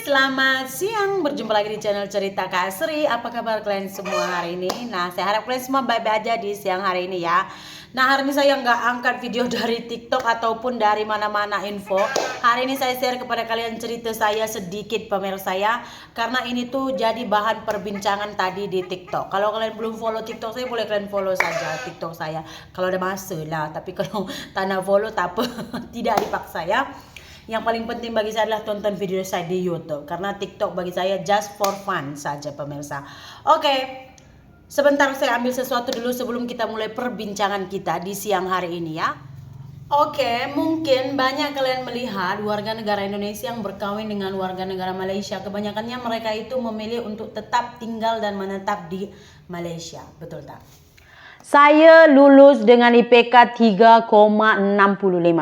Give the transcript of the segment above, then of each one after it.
Selamat siang, berjumpa lagi di channel Cerita Kak Sri. Apa kabar kalian semua hari ini? Nah, saya harap kalian semua baik-baik aja di siang hari ini ya. Nah, hari ini saya nggak angkat video dari TikTok ataupun dari mana-mana info. Hari ini saya share kepada kalian cerita saya sedikit pemirsa ya. Karena ini tuh jadi bahan perbincangan tadi di TikTok. Kalau kalian belum follow TikTok saya, boleh kalian follow saja TikTok saya. Kalau ada masa lah, tapi kalau tanah follow tak apa, tidak dipaksa ya. Yang paling penting bagi saya adalah tonton video saya di YouTube, karena TikTok bagi saya just for fun saja pemirsa. Oke, sebentar saya ambil sesuatu dulu sebelum kita mulai perbincangan kita di siang hari ini ya. Oke, mungkin banyak kalian melihat warga negara Indonesia yang berkawin dengan warga negara Malaysia. Kebanyakannya mereka itu memilih untuk tetap tinggal dan menetap di Malaysia, betul tak? Saya lulus dengan IPK 3,65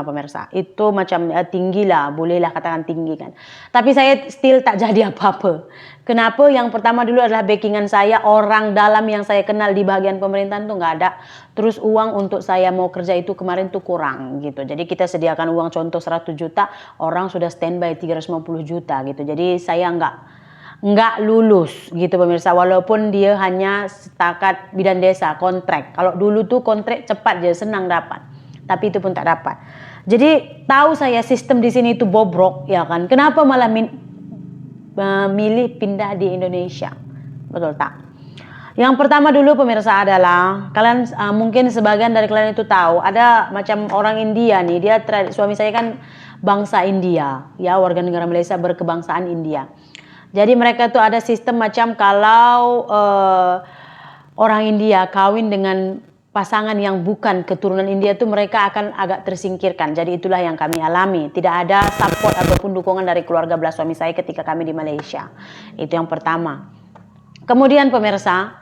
pemirsa. Itu macam tinggi lah, bolehlah katakan tinggi kan. Tapi saya still tak jadi apa-apa. Kenapa? Yang pertama dulu adalah backingan saya, orang dalam yang saya kenal di bagian pemerintahan tuh nggak ada. Terus uang untuk saya mau kerja itu kemarin tuh kurang gitu. Jadi kita sediakan uang contoh 100 juta, orang sudah standby 350 juta gitu. Jadi saya nggak lulus gitu pemirsa, walaupun dia hanya setakat bidan desa kontrak. Kalau dulu tuh kontrak cepat aja, senang dapat, tapi itu pun tak dapat. Jadi tahu saya sistem di sini itu bobrok ya kan, kenapa malah milih pindah di Indonesia, betul tak? Yang pertama dulu pemirsa adalah kalian mungkin sebagian dari kalian itu tahu ada macam orang India nih, dia suami saya kan bangsa India ya, warga negara Malaysia berkebangsaan India. Jadi mereka tuh ada sistem macam kalau orang India kawin dengan pasangan yang bukan keturunan India tuh mereka akan agak tersingkirkan. Jadi itulah yang kami alami. Tidak ada support ataupun dukungan dari keluarga belah suami saya ketika kami di Malaysia. Itu yang pertama. Kemudian pemirsa,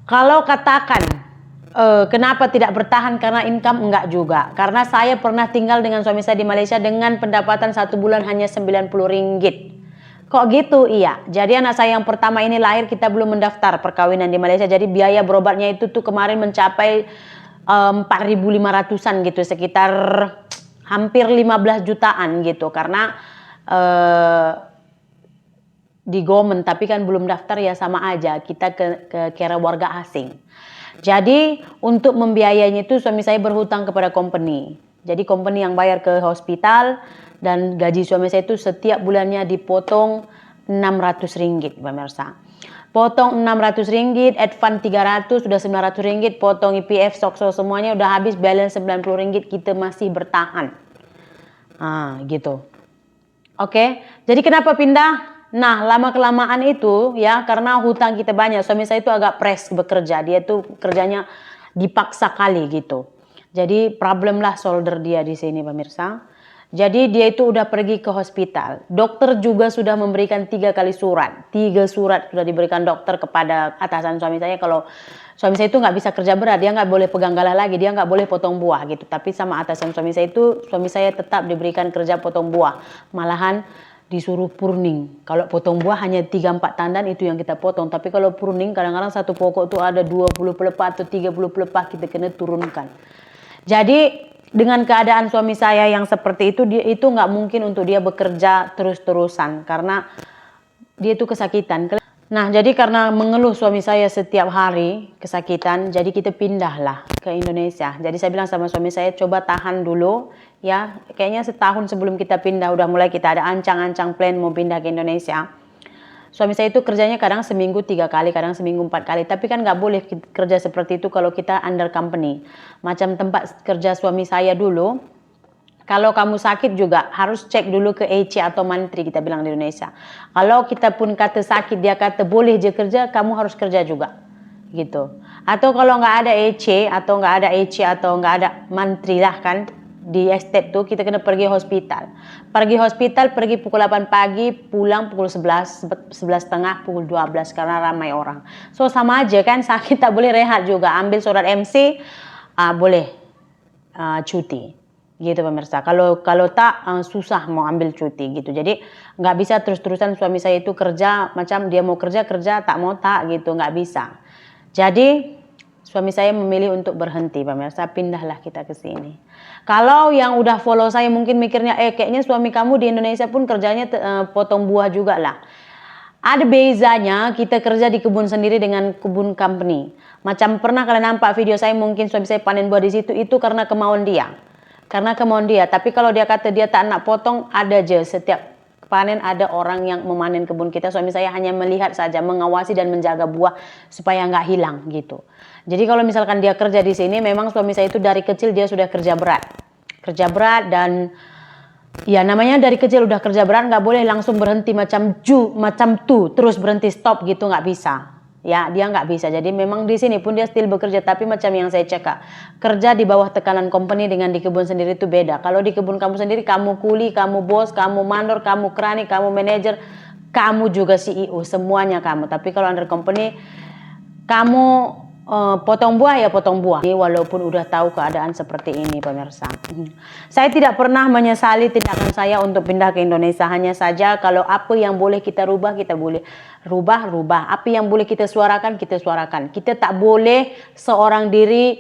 kalau katakan kenapa tidak bertahan karena income, enggak juga. Karena saya pernah tinggal dengan suami saya di Malaysia dengan pendapatan 1 bulan hanya 90 ringgit. Kok gitu? Iya. Jadi anak saya yang pertama ini lahir kita belum mendaftar perkawinan di Malaysia. Jadi biaya berobatnya itu tuh kemarin mencapai 4.500-an gitu, sekitar hampir 15 jutaan gitu. Karena di government, tapi kan belum daftar ya, sama aja kita ke kira warga asing. Jadi untuk membiayainya itu suami saya berhutang kepada company. Jadi company yang bayar ke hospital, dan gaji suami saya itu setiap bulannya dipotong 600 ringgit pemirsa. Potong 600 ringgit, advance 300, sudah 900 ringgit, potong IPF, sokso semuanya udah habis, balance 90 ringgit, kita masih bertahan. Gitu. Oke, jadi kenapa pindah? Nah, lama-kelamaan itu ya, karena hutang kita banyak. Suami saya itu agak press bekerja, dia tuh kerjanya dipaksa kali gitu. Jadi problem lah shoulder dia di sini pemirsa. Jadi dia itu udah pergi ke hospital. Dokter juga sudah memberikan 3 kali surat. 3 surat sudah diberikan dokter kepada atasan suami saya kalau suami saya itu nggak bisa kerja berat, dia nggak boleh pegang galah lagi, dia nggak boleh potong buah gitu. Tapi sama atasan suami saya itu, suami saya tetap diberikan kerja potong buah. Malahan disuruh pruning. Kalau potong buah hanya 3-4 tandan itu yang kita potong. Tapi kalau pruning kadang-kadang satu pokok itu ada 20 pelepah atau 30 pelepah, kita kena turunkan. Jadi dengan keadaan suami saya yang seperti itu, dia itu nggak mungkin untuk dia bekerja terus-terusan karena dia itu kesakitan. Nah, jadi karena mengeluh suami saya setiap hari kesakitan, jadi kita pindahlah ke Indonesia. Jadi saya bilang sama suami saya, coba tahan dulu ya. Kayaknya setahun sebelum kita pindah udah mulai kita ada ancang-ancang plan mau pindah ke Indonesia. Suami saya itu kerjanya kadang seminggu 3 kali, kadang seminggu 4 kali. Tapi kan nggak boleh kerja seperti itu kalau kita under company. Macam tempat kerja suami saya dulu, kalau kamu sakit juga harus cek dulu ke EC atau mantri, kita bilang di Indonesia. Kalau kita pun kata sakit, dia kata boleh je kerja, kamu harus kerja juga. Gitu. Atau kalau nggak ada EC atau nggak ada EC atau nggak ada mantri lah kan, di estate tuh kita kena pergi hospital. Pergi pukul 8 pagi, pulang pukul 11, 11.30, pukul 12 karena ramai orang. So sama aja kan, sakit tak boleh rehat juga. Ambil surat MC, boleh cuti. Gitu pemirsa. Kalau tak susah mau ambil cuti gitu. Jadi nggak bisa terus-terusan suami saya itu kerja macam dia mau kerja, tak mau tak gitu, nggak bisa. Jadi suami saya memilih untuk berhenti, pemirsa, pindahlah kita ke sini. Kalau yang udah follow saya mungkin mikirnya, kayaknya suami kamu di Indonesia pun kerjanya potong buah juga lah. Ada bezanya kita kerja di kebun sendiri dengan kebun company. Macam pernah kalian nampak video saya, mungkin suami saya panen buah di situ, itu karena kemauan dia. Karena kemauan dia. Tapi kalau dia kata dia tak nak potong, ada aja setiap panen ada orang yang memanen kebun kita. Suami saya hanya melihat saja, mengawasi dan menjaga buah supaya nggak hilang gitu. Jadi kalau misalkan dia kerja di sini, memang suami saya itu dari kecil dia sudah kerja berat dan ya namanya dari kecil udah kerja berat, nggak boleh langsung berhenti macam tuh terus berhenti stop gitu, nggak bisa. Ya dia nggak bisa. Jadi memang di sini pun dia still bekerja, tapi macam yang saya cakap, kerja di bawah tekanan company dengan di kebun sendiri itu beda. Kalau di kebun kamu sendiri, kamu kuli, kamu bos, kamu mandor, kamu krani, kamu manajer, kamu juga CEO, semuanya kamu. Tapi kalau under company, kamu potong buah ya potong buah. Walaupun udah tahu keadaan seperti ini, pemirsa. Saya tidak pernah menyesali tindakan saya untuk pindah ke Indonesia. Hanya saja kalau apa yang boleh kita rubah, kita boleh rubah. Apa yang boleh kita suarakan, kita suarakan. Kita tak boleh seorang diri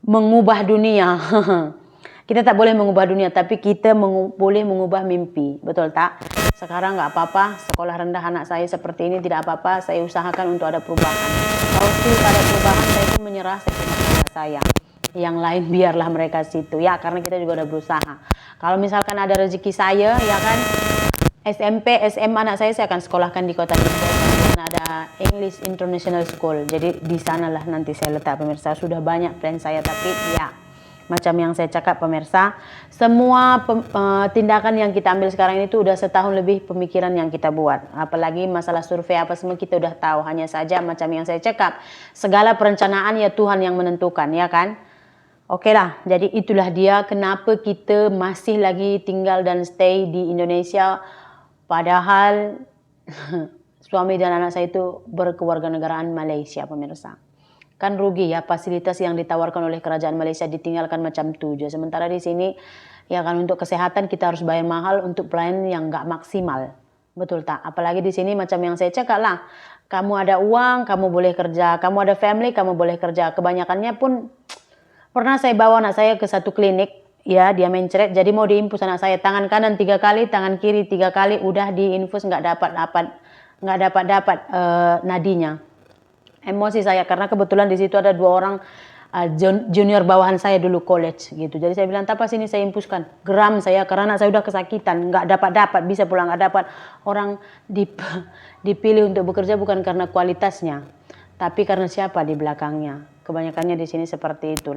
mengubah dunia. Kita tak boleh mengubah dunia, tapi kita boleh mengubah mimpi. Betul tak? Sekarang nggak apa-apa, sekolah rendah anak saya seperti ini tidak apa-apa. Saya usahakan untuk ada perubahan. Kalau tidak ada perubahan, saya itu menyerah anak saya. Yang lain biarlah mereka situ. Ya, karena kita juga udah berusaha. Kalau misalkan ada rezeki saya, ya kan, SMP, SMA anak saya akan sekolahkan di kota Jogja. Dan ada English International School. Jadi di sanalah nanti saya letak, pemirsa. Sudah banyak plan saya, tapi ya macam yang saya cakap, pemirsa, semua tindakan yang kita ambil sekarang ini tuh udah setahun lebih pemikiran yang kita buat. Apalagi masalah survei apa semua kita udah tahu. Hanya saja macam yang saya cakap, segala perencanaan ya Tuhan yang menentukan, ya kan? Oke lah, jadi itulah dia kenapa kita masih lagi tinggal dan stay di Indonesia. Padahal suami dan anak saya itu berkewarganegaraan Malaysia, pemirsa. Kan rugi ya, fasilitas yang ditawarkan oleh kerajaan Malaysia ditinggalkan macam tu je. Sementara di sini ya kan untuk kesehatan kita harus bayar mahal untuk pelayanan yang nggak maksimal. Betul tak? Apalagi di sini macam yang saya cakap lah. Kamu ada uang, kamu boleh kerja. Kamu ada family, kamu boleh kerja. Kebanyakannya pun pernah saya bawa anak saya ke satu klinik. Ya dia mencret, jadi mau diinfus anak saya. Tangan kanan 3 kali, tangan kiri 3 kali. Udah diinfus nggak dapat nadinya. Emosi saya karena kebetulan di situ ada 2 orang junior bawahan saya dulu college gitu. Jadi saya bilang, "Apa sini saya impuskan." Geram saya karena saya udah kesakitan, nggak dapat bisa pulang, nggak dapat. Orang dipilih untuk bekerja bukan karena kualitasnya, tapi karena siapa di belakangnya. Kebanyakannya di sini seperti itu.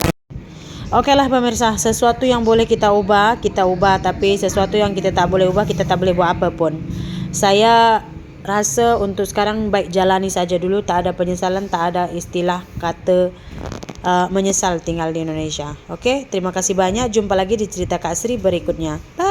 Oke lah pemirsa, sesuatu yang boleh kita ubah, tapi sesuatu yang kita tak boleh ubah, kita tak boleh buat apapun. Saya rasa untuk sekarang baik jalani saja dulu, tak ada penyesalan, tak ada istilah kata menyesal tinggal di Indonesia. Oke, terima kasih banyak. Jumpa lagi di cerita Kak Sri berikutnya. Bye.